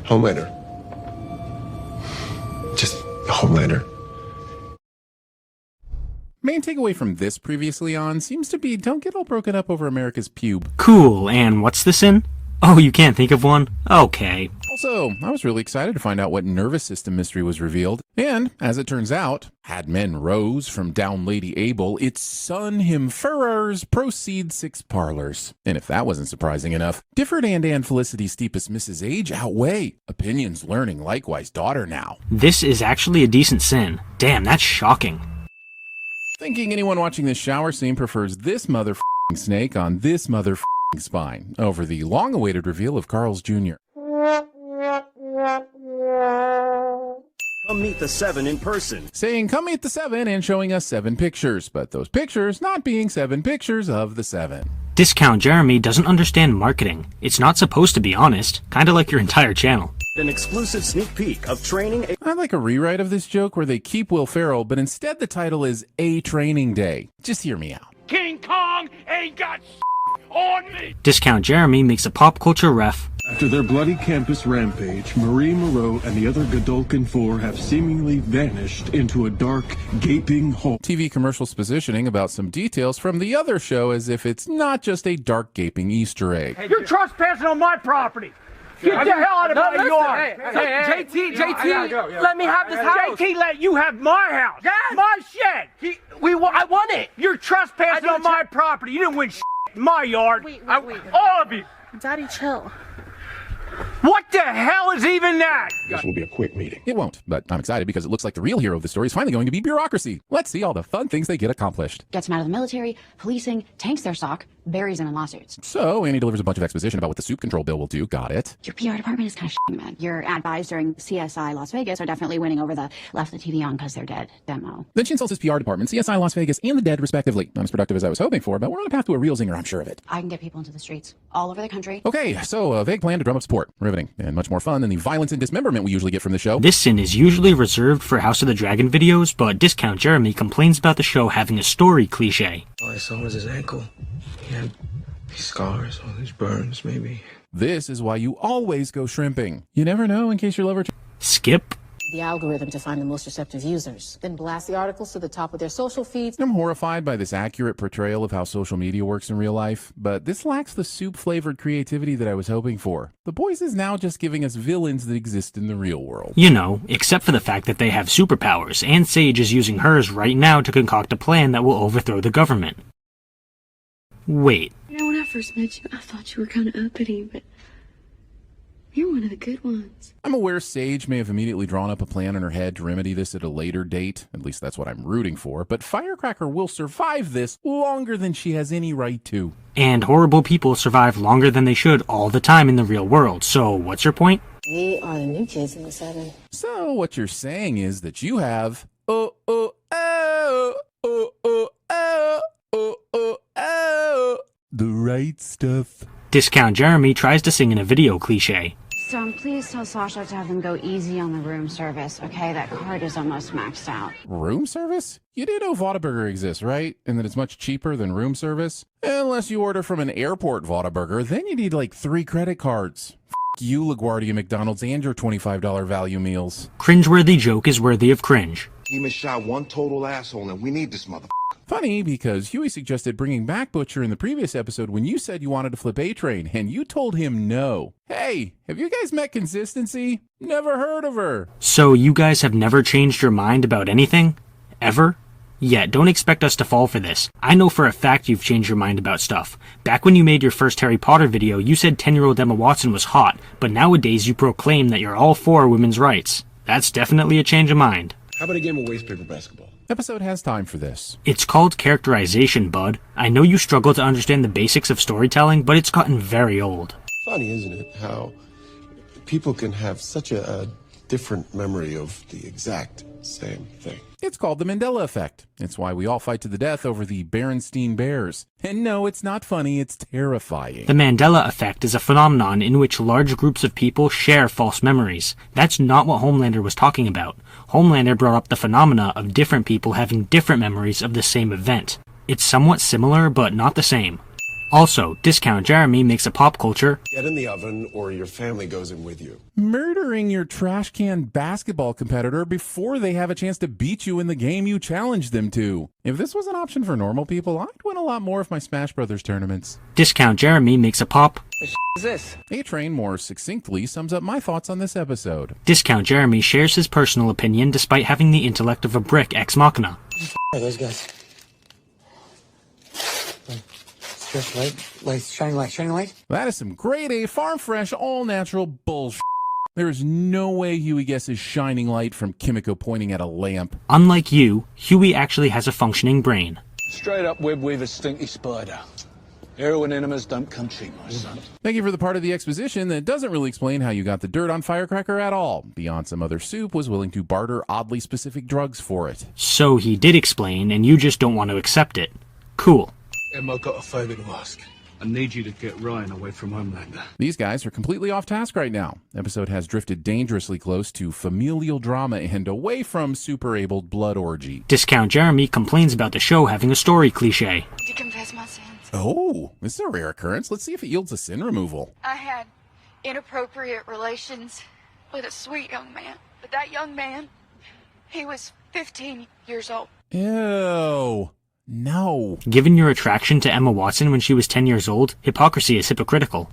Homelander. Just Homelander. Main takeaway from this previously on seems to be don't get all broken up over America's pube. Cool, and what's the sin? Oh, you can't think of one? Okay. Also, I was really excited to find out what nervous system mystery was revealed. And, as it turns out, had men rose from down Lady Abel, its son him furrers proceed 6 parlors. And if that wasn't surprising enough, Difford and Felicity's steepest Mrs. Age outweigh. Opinions learning likewise daughter now. This is actually a decent sin. Damn, that's shocking. Thinking anyone watching this shower scene prefers this motherfucking snake on this motherfucking spine over the long-awaited reveal of Carl's Jr. Come meet the 7 in person. Saying come meet the 7 and showing us 7 pictures, but those pictures not being 7 pictures of the 7. Discount Jeremy doesn't understand marketing. It's not supposed to be honest, kinda like your entire channel. An exclusive sneak peek of training. I'd like a rewrite of this joke where they keep Will Ferrell, but instead the title is A Training Day. Just hear me out. King Kong ain't got on me. Discount Jeremy makes a pop culture ref. After their bloody campus rampage, Marie Moreau and the other Godolkin 4 have seemingly vanished into a dark, gaping hole. TV commercials positioning about some details from the other show as if it's not just a dark, gaping Easter egg. You're trespassing on my property. Get the hell out of my yard. JT, let me have this house. JT let you have my house. Yes. My shed. I want it. You're trespassing on my property. You didn't win in my yard. Wait. All of you. Daddy, chill. What the hell is even that? This will be a quick meeting. It won't, but I'm excited because it looks like the real hero of the story is finally going to be bureaucracy. Let's see all the fun things they get accomplished. Gets them out of the military, policing, tanks their stock, buries them in lawsuits. So, Annie delivers a bunch of exposition about what the soup control bill will do. Got it. Your PR department is kind of man. Your ad buys during CSI Las Vegas are definitely winning over the left the TV on because they're dead demo. Then she insults his PR department, CSI Las Vegas, and the dead, respectively. Not as productive as I was hoping for, but we're on a path to a real zinger, I'm sure of it. I can get people into the streets all over the country. Okay, so a vague plan to drum up support. Riveting, and much more fun than the violence and dismemberment we usually get from the show. This sin is usually reserved for House of the Dragon videos, but Discount Jeremy complains about the show having a story cliche. All I saw was his ankle. He had these scars, all these burns, maybe. This is why you always go shrimping. You never know in case your lover... Skip. The algorithm to find the most receptive users, then blast the articles to the top of their social feeds. I'm horrified by this accurate portrayal of how social media works in real life, but this lacks the soup-flavored creativity that I was hoping for. The Boys is now just giving us villains that exist in the real world. You know, except for the fact that they have superpowers, and Sage is using hers right now to concoct a plan that will overthrow the government. Wait. You know, when I first met you, I thought you were kind of uppity, but you're one of the good ones. I'm aware Sage may have immediately drawn up a plan in her head to remedy this at a later date. At least that's what I'm rooting for. But Firecracker will survive this longer than she has any right to. And horrible people survive longer than they should all the time in the real world. So what's your point? We are the new kids in the 7. So what you're saying is that you have... the right stuff. Discount Jeremy tries to sing in a video cliche. So please tell Sasha to have them go easy on the room service, okay? That card is almost maxed out. Room service? You do know Whataburger exists, right? And that it's much cheaper than room service? Unless you order from an airport Whataburger, then you need like 3 credit cards. F you, LaGuardia McDonald's, and your $25 value meals. Cringeworthy joke is worthy of cringe. Team has shot one total asshole, and we need this motherfucker. Funny, because Huey suggested bringing back Butcher in the previous episode when you said you wanted to flip A-Train, and you told him no. Hey, have you guys met Consistency? Never heard of her. So you guys have never changed your mind about anything? Ever? Yeah, don't expect us to fall for this. I know for a fact you've changed your mind about stuff. Back when you made your first Harry Potter video, you said 10-year-old Emma Watson was hot, but nowadays you proclaim that you're all for women's rights. That's definitely a change of mind. How about a game of waste paper basketball? Episode has time for this. It's called characterization, bud. I know you struggle to understand the basics of storytelling, but it's gotten very old. Funny, isn't it, how people can have such a different memory of the exact same thing. It's called the Mandela Effect. It's why we all fight to the death over the Berenstein Bears. And no, it's not funny, it's terrifying. The Mandela Effect is a phenomenon in which large groups of people share false memories. That's not what Homelander was talking about. Homelander brought up the phenomena of different people having different memories of the same event. It's somewhat similar, but not the same. Also, Discount Jeremy makes a pop culture Get in the oven or your family goes in with you. murdering your trash can basketball competitor before they have a chance to beat you in the game you challenged them to. If this was an option for normal people, I'd win a lot more of my Smash Brothers tournaments. Discount Jeremy makes a pop. Is this? A-Train more succinctly sums up my thoughts on this episode. Discount Jeremy shares his personal opinion despite having the intellect of a brick ex machina. Hey, those guys. Light, shining light. That is some grade A, farm fresh, all natural bullshit. There is no way Huey guesses shining light from Kimiko pointing at a lamp. Unlike you, Huey actually has a functioning brain. Straight up web weaver stinky spider. Heroin enemas don't come cheap, my son. Thank you for the part of the exposition that doesn't really explain how you got the dirt on Firecracker at all, beyond some other soup was willing to barter oddly specific drugs for it. So he did explain, and you just don't want to accept it. Cool. Emma, I've got a favour to ask. I need you to get Ryan away from Homelander. These guys are completely off task right now. Episode has drifted dangerously close to familial drama and away from super-abled blood orgy. Discount Jeremy complains about the show having a story cliche. To confess my sins. Oh, this is a rare occurrence. Let's see if it yields a sin removal. I had inappropriate relations with a sweet young man. But that young man, he was 15 years old. Ew. No. Given your attraction to Emma Watson when she was 10 years old, hypocrisy is hypocritical.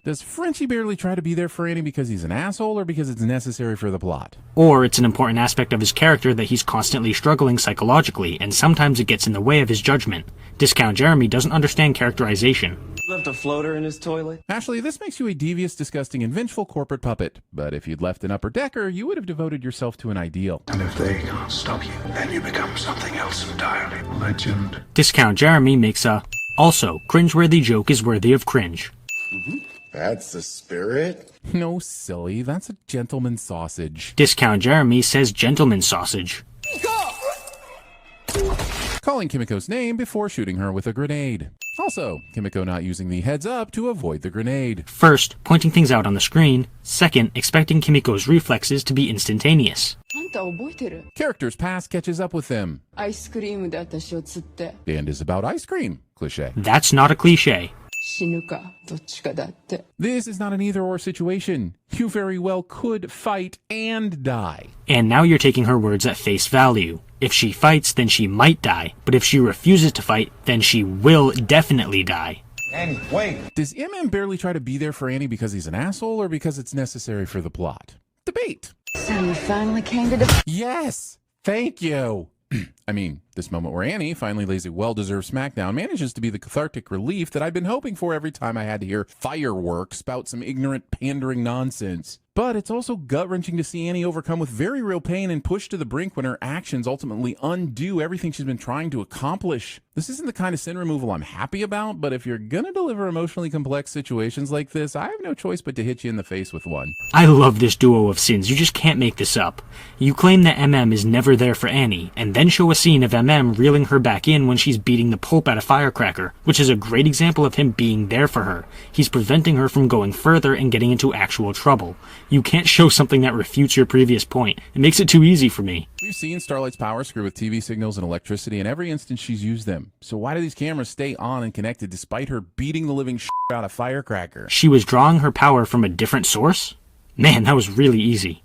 Does Frenchie barely try to be there for Annie because he's an asshole or because it's necessary for the plot? Or it's an important aspect of his character that he's constantly struggling psychologically, and sometimes it gets in the way of his judgment. Discount Jeremy doesn't understand characterization. Left a floater in his toilet. Ashley, this makes you a devious, disgusting, and vengeful corporate puppet. But if you'd left an upper decker, you would have devoted yourself to an ideal. And if they can't stop you, then you become something else entirely. Legend. Discount Jeremy makes a... Also, cringeworthy joke is worthy of cringe. That's the spirit. No, silly. That's a gentleman's sausage. Discount Jeremy says gentleman sausage. Calling Kimiko's name before shooting her with a grenade. Also, Kimiko not using the heads up to avoid the grenade. First, pointing things out on the screen. Second, expecting Kimiko's reflexes to be instantaneous. Character's past catches up with them. And is about ice cream. Cliche. That's not a cliche. This is not an either-or situation. You very well could fight and die. And now you're taking her words at face value. If she fights, then she might die. But if she refuses to fight, then she will definitely die. Annie, wait. Does MM barely try to be there for Annie because he's an asshole or because it's necessary for the plot? Debate. So you finally came to the... Yes! Thank you! I mean, this moment where Annie finally lays a well-deserved smackdown manages to be the cathartic relief that I've been hoping for every time I had to hear Fireworks spout some ignorant, pandering nonsense. But it's also gut-wrenching to see Annie overcome with very real pain and pushed to the brink when her actions ultimately undo everything she's been trying to accomplish. This isn't the kind of sin removal I'm happy about, but if you're gonna deliver emotionally complex situations like this, I have no choice but to hit you in the face with one. I love this duo of sins. You just can't make this up. You claim that MM is never there for Annie, and then show a scene of MM reeling her back in when she's beating the pulp out of Firecracker, which is a great example of him being there for her. He's preventing her from going further and getting into actual trouble. You can't show something that refutes your previous point. It makes it too easy for me. We've seen Starlight's power screw with TV signals and electricity in every instance she's used them. So why do these cameras stay on and connected despite her beating the living shit out of Firecracker? She was drawing her power from a different source? Man, that was really easy.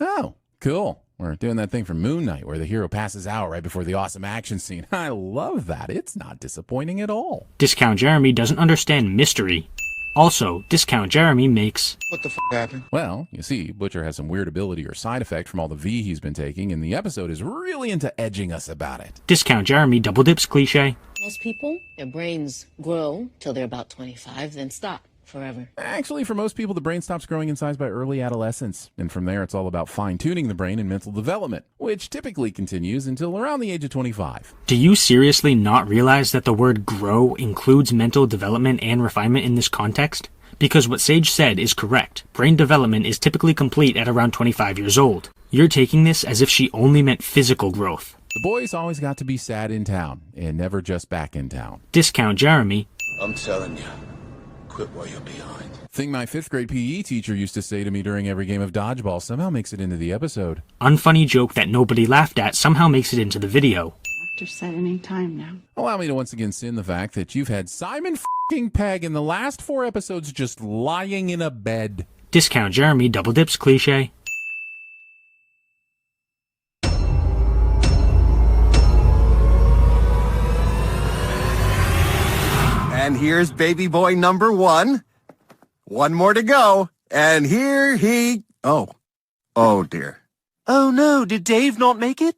Oh, cool. We're doing that thing from Moon Knight where the hero passes out right before the awesome action scene. I love that. It's not disappointing at all. Discount Jeremy doesn't understand mystery. Also, Discount Jeremy makes... What the f*** happened? Well, you see, Butcher has some weird ability or side effect from all the V he's been taking, and the episode is really into edging us about it. Discount Jeremy double dips cliche. Most people, their brains grow till they're about 25, then stop forever. Actually, for most people, the brain stops growing in size by early adolescence. And from there, it's all about fine-tuning the brain and mental development, which typically continues until around the age of 25. Do you seriously not realize that the word grow includes mental development and refinement in this context? Because what Sage said is correct. Brain development is typically complete at around 25 years old. You're taking this as if she only meant physical growth. The boys always got to be sad in town, and never just back in town. Discount Jeremy. I'm telling you, quit while you're behind. Thing my 5th grade PE teacher used to say to me during every game of dodgeball somehow makes it into the episode. Unfunny joke that nobody laughed at somehow makes it into the video. doctor said any time now. Allow me to once again sin the fact that you've had Simon f***ing Pegg in the last 4 episodes just lying in a bed. Discount Jeremy double dips cliche. And here's baby boy number 1. 1 more to go. And here he... Oh dear. Oh no, did Dave not make it?